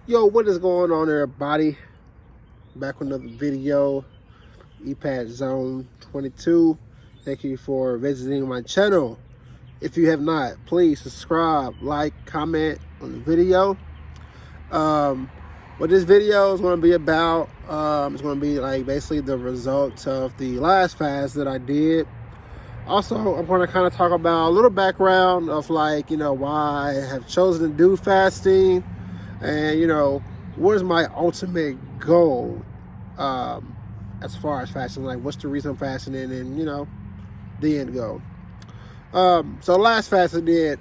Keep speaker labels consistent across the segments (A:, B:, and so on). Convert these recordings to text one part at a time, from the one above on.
A: Yo, what is going on, everybody? Back with another video. EPAD Zone 22. Thank you for visiting my channel. If you have not, please subscribe, like, comment on the video. What this video is going to be about, it's going to be like basically the results of the last fast that I did. Also, I'm going to kind of talk about a little background of why I have chosen to do fasting, and what is my ultimate goal as far as fasting. Like, what's the reason I'm fasting, and the end goal. So last fast I did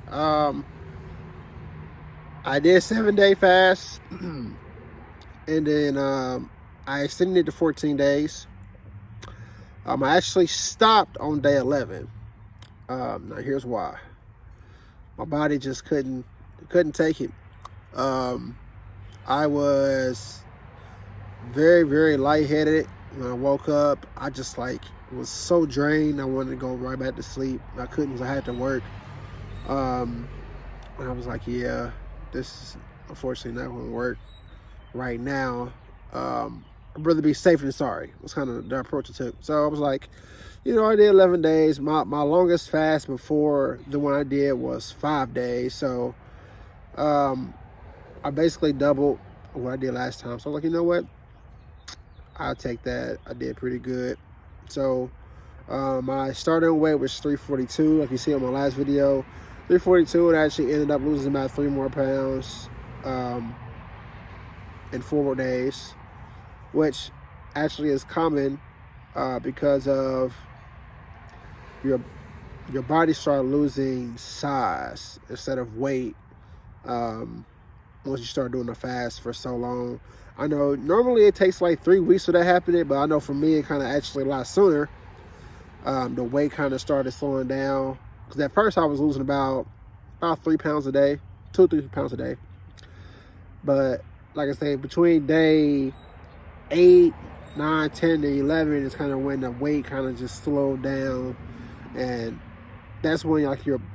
A: 7-day fast, and then I extended it to 14 days. I actually stopped on day 11. Now here's why. My body just couldn't take it. I was very, very lightheaded when I woke up. I just was so drained. I wanted to go right back to sleep. I couldn't because I had to work. And I was like, yeah, this is unfortunately not going to work right now. I'd rather be safe than sorry. That's kind of the approach I took. So I was like, I did 11 days. My longest fast before the one I did was 5 days. So I basically doubled what I did last time. So I was like, you know what? I'll take that. I did pretty good. So my starting weight was 342, like you see on my last video. 342, and I actually ended up losing about 3 more pounds in 4 more days, which actually is common because of your body start losing size instead of weight once you start doing a fast for so long. I know normally it takes like 3 weeks for that happening, but I know for me it kind of actually a lot sooner. The weight kind of started slowing down because at first I was losing about 3 pounds a day, 2 or 3 pounds a day. But like I say, between day 8, 9, 10, and 11 is kind of when the weight kind of just slowed down, and that's when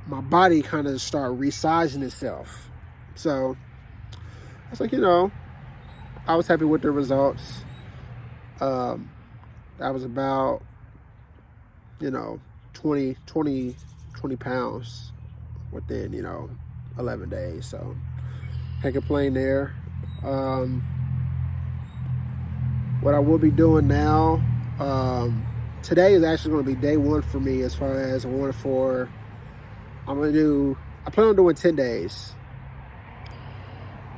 A: my body kind of start resizing itself. So I was like, I was happy with the results. That was about 20 pounds within 11 days. So can't complain there. What I will be doing now, today is actually going to be day 1 for me as far as I plan on doing 10 days.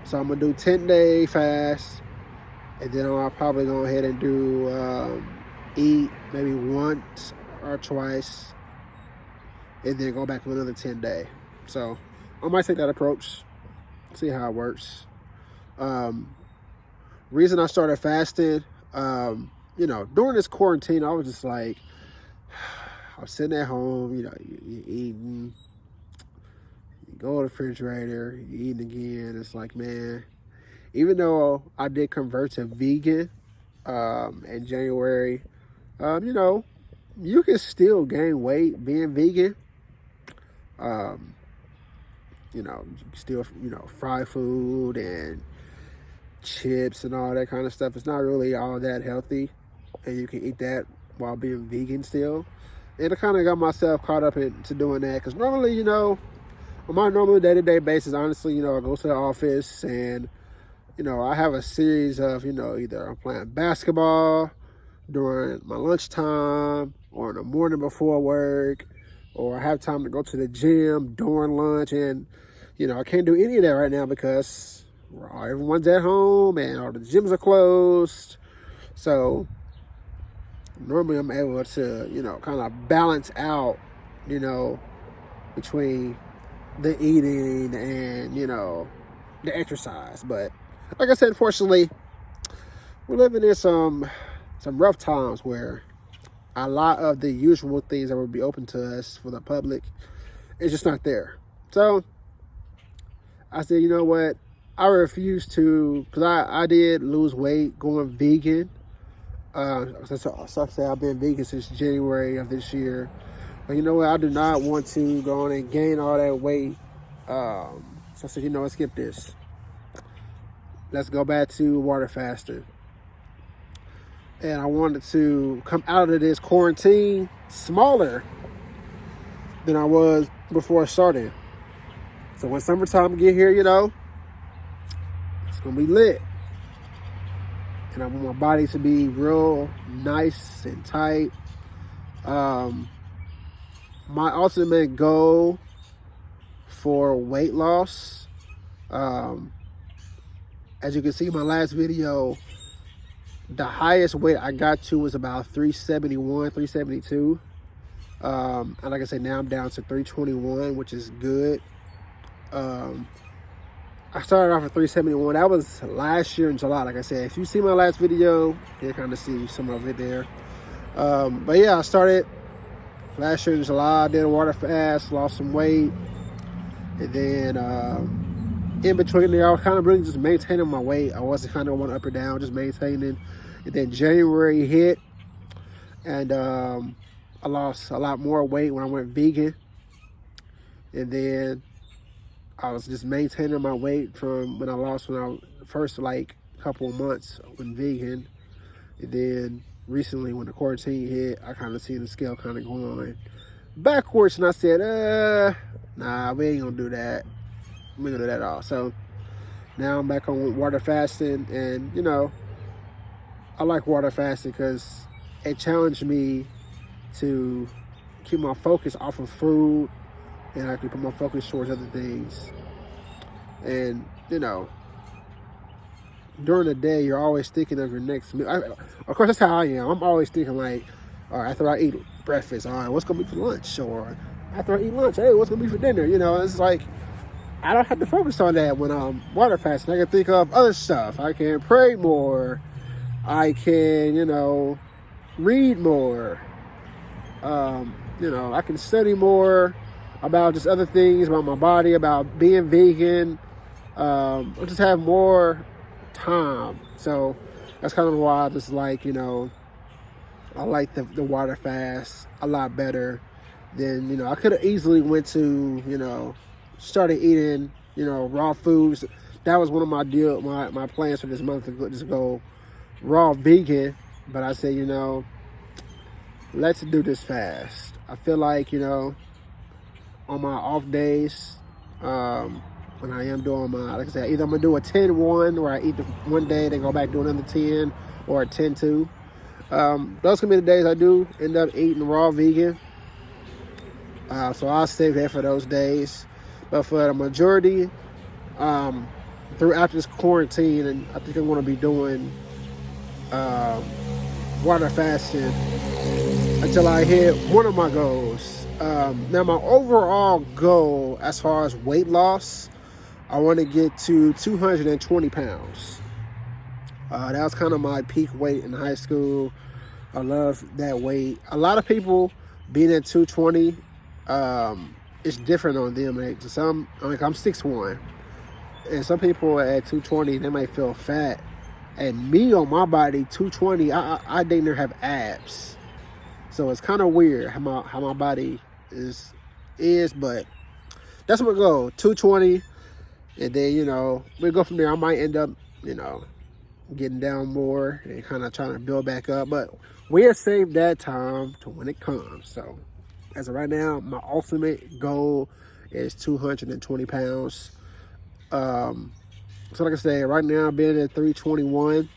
A: So I'm going to do 10-day fast, and then I'll probably go ahead and do eat maybe once or twice, and then go back to another 10-day. So I might take that approach, see how it works. Reason I started fasting, during this quarantine, I was just like, I was sitting at home, you eating, you go to the refrigerator, you eating again. It's like, man, even though I did convert to vegan in January, you can still gain weight being vegan. You can still, fry food and chips and all that kind of stuff. It's not really all that healthy, and you can eat that while being vegan still. And I kind of got myself caught up into doing that because normally, on my normal day-to-day basis, honestly, I go to the office and, I have a series of, either I'm playing basketball during my lunchtime or in the morning before work, or I have time to go to the gym during lunch. And, I can't do any of that right now because everyone's at home and all the gyms are closed. So normally I'm able to, kind of balance out, between the eating and, the exercise. But like I said, unfortunately, we're living in some rough times where a lot of the usual things that would be open to us for the public is just not there. So I said, you know what? I refuse to, because I did lose weight going vegan. So I say I've been vegan since January of this year. But you know what? I do not want to go on and gain all that weight. So I said, let's skip this. let's go back to water fasting. And I wanted to come out of this quarantine smaller than I was before I started. So when summertime get here, you know, it's gonna be lit. And I want my body to be real nice and tight. My ultimate goal for weight loss, as you can see in my last video, the highest weight I got to was about 371, 372. And like I said, now I'm down to 321, which is good. I started off at 371. That was last year in July. Like I said, if you see my last video, you'll kind of see some of it there. But yeah, I started last year in July. I did a water fast, lost some weight. And then in between there, I was kind of really just maintaining my weight. I wasn't kind of going up or down, just maintaining. And then January hit, and I lost a lot more weight when I went vegan. And then I was just maintaining my weight from when I first like couple of months when vegan. And then recently when the quarantine hit, I kind of seen the scale kind of going backwards, and I said, nah, we ain't gonna do that. We ain't gonna do that at all. So now I'm back on water fasting, and you know, I like water fasting because it challenged me to keep my focus off of food and I can put my focus towards other things. And you know, during the day, you're always thinking of your next meal. Of course, that's how I am. I'm always thinking like, all right, after I eat breakfast, all right, what's gonna be for lunch? Or after I eat lunch, hey, what's gonna be for dinner? You know, it's like, I don't have to focus on that when I'm water fasting. I can think of other stuff. I can pray more. I can, you know, read more. You know, I can study more about just other things, about my body, about being vegan. I just have more time. So that's kind of why I just like, you know, I like the water fast a lot better than, you know, I could have easily went to, you know, started eating, you know, raw foods. That was one of my plans for this month, to just go raw vegan. But I said, you know, let's do this fast. I feel like, you know, on my off days, when I am doing my, like I said, either I'm gonna do a 10-1 where I eat one day, then go back do another 10, or a 10-2. Those can be the days I do end up eating raw vegan. So I'll save that for those days. But for the majority, throughout this quarantine, and I think I'm gonna be doing water fasting until I hit one of my goals. Now my overall goal as far as weight loss, I want to get to 220 pounds. That was kind of my peak weight in high school. I love that weight. A lot of people being at 220, it's different on them. Like some, like I'm 6'1", and some people at 220, they might feel fat. And me on my body, 220, I dang near have abs. So it's kind of weird how my body is, but that's my goal, 220. And then, you know, we go from there. I might end up, you know, getting down more and kind of trying to build back up. But we'll save that time to when it comes. So as of right now, my ultimate goal is 220 pounds. So like I said, right now I'm being at 321.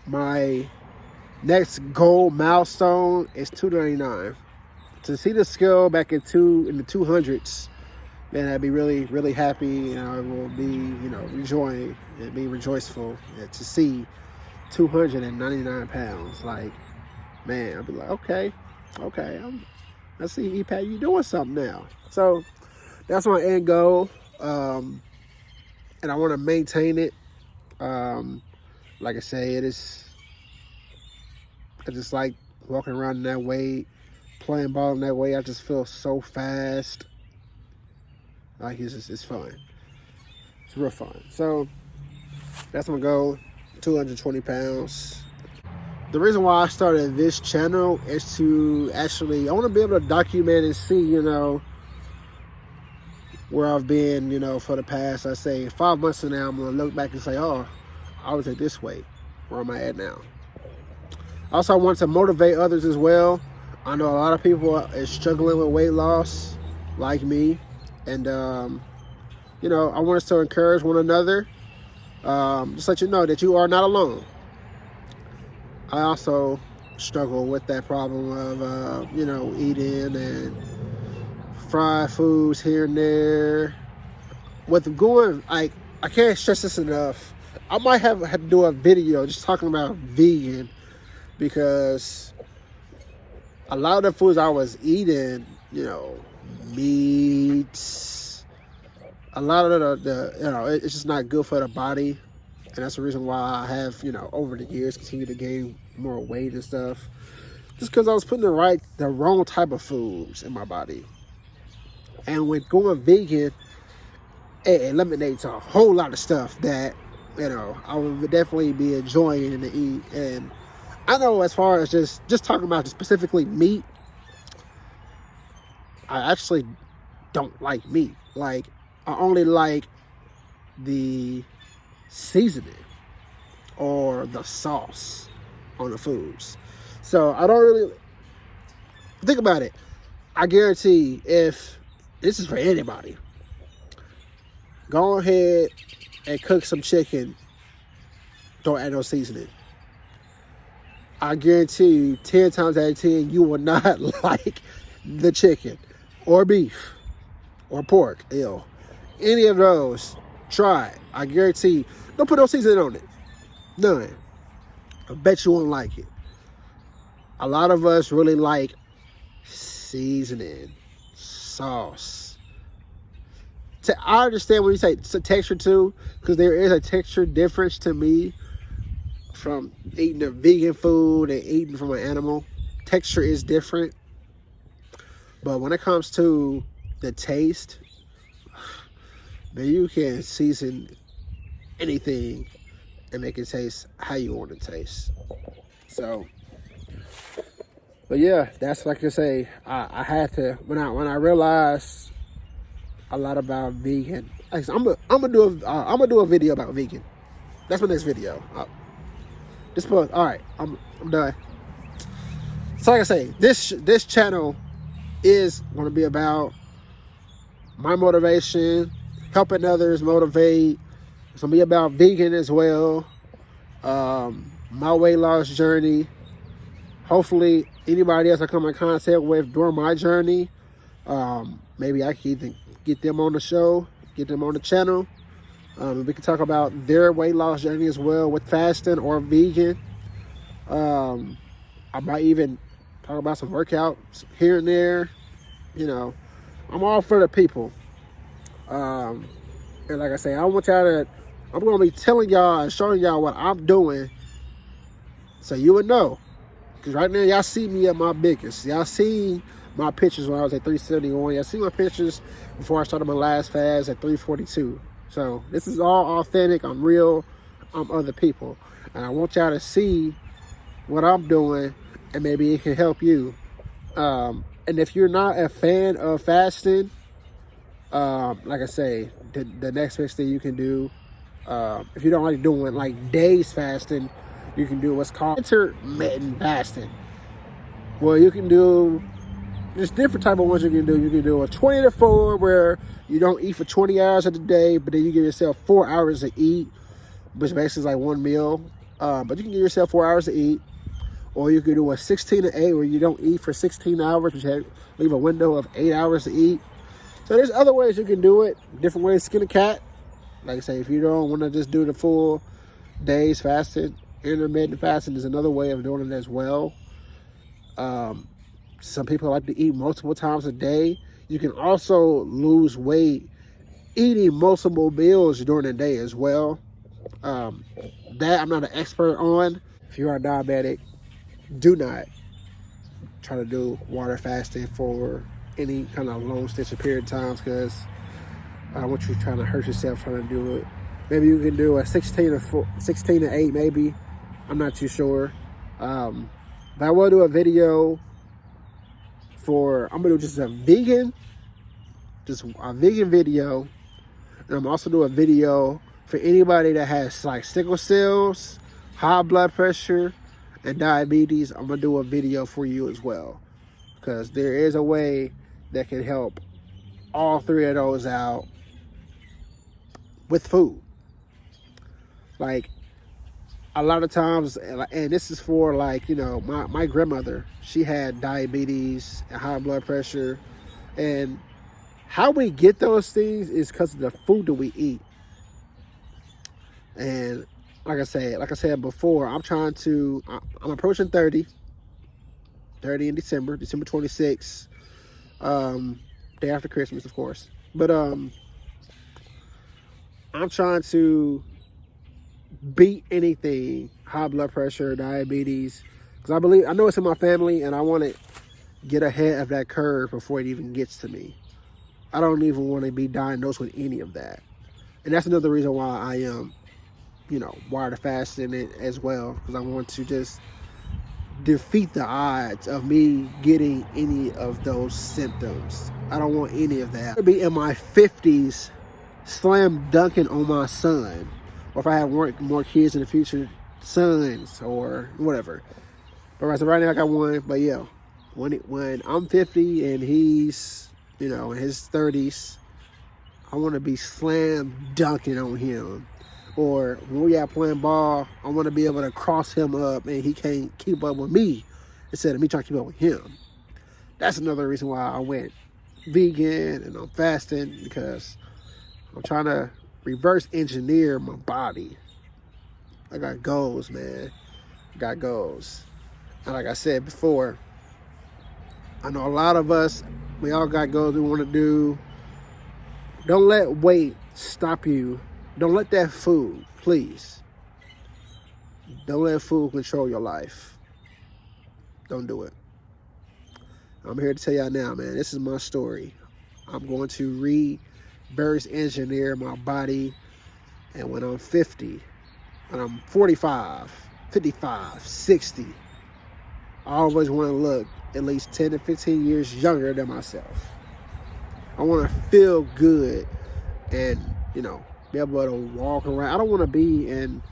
A: My next goal milestone is 299. To see the scale back in the 200s, man, I'd be really, really happy, and I will be, you know, enjoying and be rejoiceful to see 299 pounds. Like, man, I'll be like, okay, I see, EPAT, you doing something now. So that's my end goal, and I want to maintain it. Like I say, I just like walking around in that weight, playing ball in that way. I just feel so fast. Like it's fun. It's real fun. So that's my goal, 220 pounds. The reason why I started this channel is to actually, I want to be able to document and see, you know, where I've been, you know, for the past, I say 5 months from now, I'm going to look back and say, oh, I was at this weight. Where am I at now? Also, I want to motivate others as well. I know a lot of people are struggling with weight loss like me. And, you know, I want us to encourage one another. Just let you know that you are not alone. I also struggle with that problem of, you know, eating and fried foods here and there. With going, I can't stress this enough. I might have to do a video just talking about vegan, because a lot of the foods I was eating, you know, meats, a lot of the you know, it's just not good for the body. And that's the reason why I have, you know, over the years continued to gain more weight and stuff. Just because I was putting the wrong type of foods in my body. And with going vegan, it eliminates a whole lot of stuff that, you know, I would definitely be enjoying to eat. And I know as far as just talking about specifically meat, I actually don't like meat. Like, I only like the seasoning or the sauce on the foods. So I don't really think about it. I guarantee if this is for anybody, go ahead and cook some chicken, don't add no seasoning. I guarantee you 10 times out of 10 you will not like the chicken or beef or pork. Ew. Any of those, try it. I guarantee, don't put no seasoning on it. None. I bet you won't like it. A lot of us really like seasoning, sauce. I understand when you say it's a texture too, because there is a texture difference to me from eating a vegan food and eating from an animal. Texture is different. But when it comes to the taste, man, you can season anything and make it taste how you want it to taste. So, but yeah, that's like I say. I had to when I realized a lot about vegan. I'm gonna do a video about vegan. That's my next video. All right, I'm done. So like I say, this channel is going to be about my motivation, helping others motivate. It's going to be about vegan as well. My weight loss journey. Hopefully, anybody else I come in contact with during my journey, maybe I can even get them on the show, get them on the channel. We can talk about their weight loss journey as well with fasting or vegan. I might even talk about some workouts here and there. You know, I'm all for the people. And like I say, I'm going to be telling y'all and showing y'all what I'm doing so you would know. Because right now, y'all see me at my biggest. Y'all see my pictures when I was at 371. Y'all see my pictures before I started my last fast at 342. So this is all authentic. I'm real. I'm other people. And I want y'all to see what I'm doing, and maybe it can help you. And if you're not a fan of fasting, like I say, the next best thing you can do, if you don't like doing like days fasting, you can do what's called intermittent fasting. Well, you can do there's different type of ones you can do. You can do a 20 to 4 where you don't eat for 20 hours of the day, but then you give yourself 4 hours to eat, which basically is like one meal. But you can give yourself 4 hours to eat. Or you can do a 16 to 8 where you don't eat for 16 hours, which leave a window of 8 hours to eat. So there's other ways you can do it, different ways to skin a cat. Like I say, if you don't want to just do the full days fasting, intermittent fasting is another way of doing it as well. Some people like to eat multiple times a day. You can also lose weight eating multiple meals during the day as well. That I'm not an expert on. If you are diabetic, do not try to do water fasting for any kind of long stretch of period of times, because I don't want you trying to hurt yourself trying to do it. Maybe you can do a 16 to 8 maybe. I'm not too sure. But I will do a video I'm going to do just a vegan just a vegan video. And I'm also doing a video for anybody that has like sickle cells, high blood pressure, and diabetes. I'm going to do a video for you as well. Because there is a way that can help all three of those out with food. Like, a lot of times, and this is for like, you know, my grandmother, she had diabetes and high blood pressure. And how we get those things is because of the food that we eat. And like I said before, I'm approaching 30 in December 26th, day after Christmas, of course. But I'm trying to beat anything, high blood pressure, diabetes, because I know it's in my family, and I want to get ahead of that curve before it even gets to me. I don't even want to be diagnosed with any of that. And that's another reason why I am, you know, water fasting it as well, because I want to just defeat the odds of me getting any of those symptoms. I don't want any of that. I'll be in my 50s slam dunking on my son, or if I have more kids in the future, sons or whatever. But right now I got one. But yeah, when I'm 50 and he's, you know, in his 30s, I want to be slam dunking on him. Or when we out playing ball, I want to be able to cross him up and he can't keep up with me instead of me trying to keep up with him. That's another reason why I went vegan and I'm fasting, because I'm trying to reverse engineer my body. I got goals, man. I got goals. And like I said before, I know a lot of us, we all got goals we want to do. Don't let weight stop you. Don't let that food, please. Don't let food control your life. Don't do it. I'm here to tell y'all now, man, this is my story. I'm going to reverse engineer my body. And when I'm 50, when I'm 45, 55, 60, I always want to look at least 10 to 15 years younger than myself. I want to feel good and, you know, be able to walk around. I don't want to be in,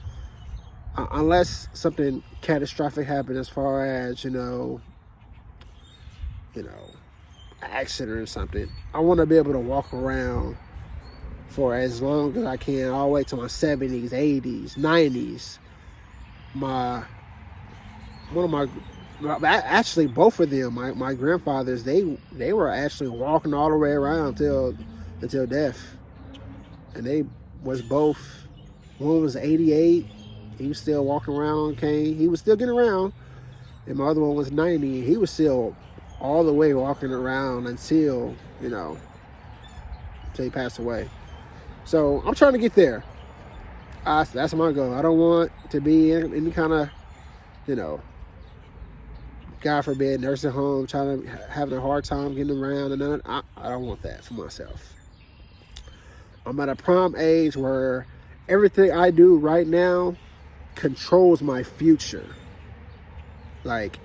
A: unless something catastrophic happened as far as, you know, accident or something. I want to be able to walk around for as long as I can, all the way to my 70s, 80s, 90s. Actually, both of them, my grandfathers, they were actually walking all the way around until death. And they was both, one was 88, he was still walking around on cane, he was still getting around, and my other one was 90, he was still all the way walking around until he passed away. So I'm trying to get there. That's my goal. I don't want to be in any kind of, God forbid, nursing home, having a hard time getting around, and I don't want that for myself. I'm at a prime age where everything I do right now controls my future. Like,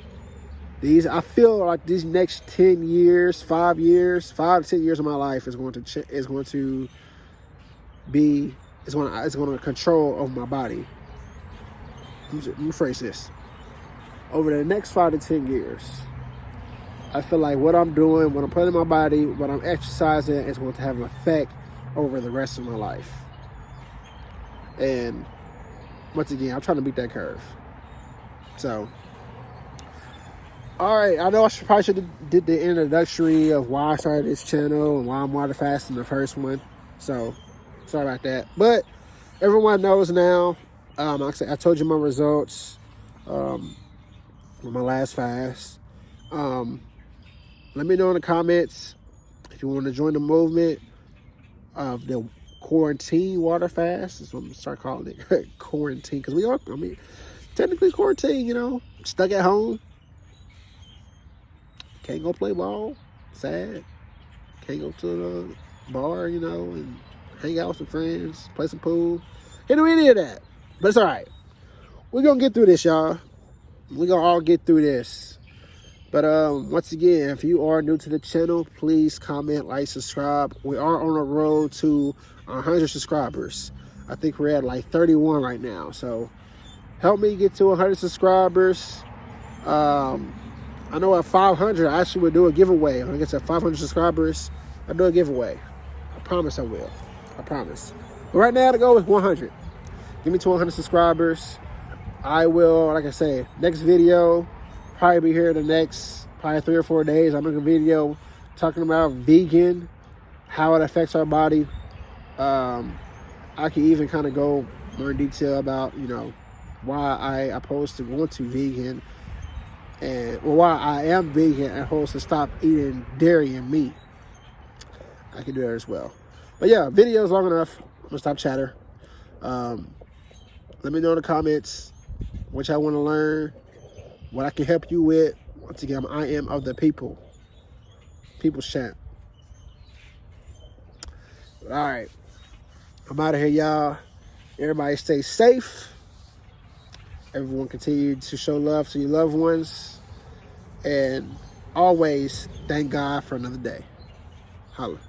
A: I feel like these next 10 years, 5 to 10 years of my life is going to control over my body. Let me phrase this. Over the next 5 to 10 years, I feel like what I'm doing, what I'm putting in my body, what I'm exercising is going to have an effect over the rest of my life. And once again, I'm trying to beat that curve. So, all right, I know I probably should have did the introductory of why I started this channel and why I'm water fasting the first one. So, sorry about that. But everyone knows now. I told you my results with my last fast. Let me know in the comments if you want to join the movement of the quarantine water fast. That's what I'm going to start calling it. Quarantine. Because we are, technically quarantine, stuck at home. Can't go play ball. Sad. Can't go to the bar, and hang out with some friends, play some pool. Can't do any of that. But it's all right. We're going to get through this, y'all. We're going to all get through this. But once again, if you are new to the channel, please comment, like, subscribe. We are on a road to 100 subscribers. I think we're at like 31 right now. So help me get to 100 subscribers. I know at 500, I actually would do a giveaway. When I get to 500 subscribers, I'll do a giveaway. I promise I will. I promise. But right now, the goal is 100. Give me to 100 subscribers. I will, like I say, next video, probably be here the next probably 3 or 4 days. I'm making a video talking about vegan, how it affects our body. I can even kind of go more in detail about, you know, why I opposed to going to vegan, and why I am vegan and opposed to stop eating dairy and meat. I can do that as well. But yeah, video's long enough. I'm gonna stop chatter. Let me know in the comments what y'all want to learn, what I can help you with. Once again, I am of the people. People's champ. All right. I'm out of here, y'all. Everybody stay safe. Everyone continue to show love to your loved ones. And always thank God for another day. Holla.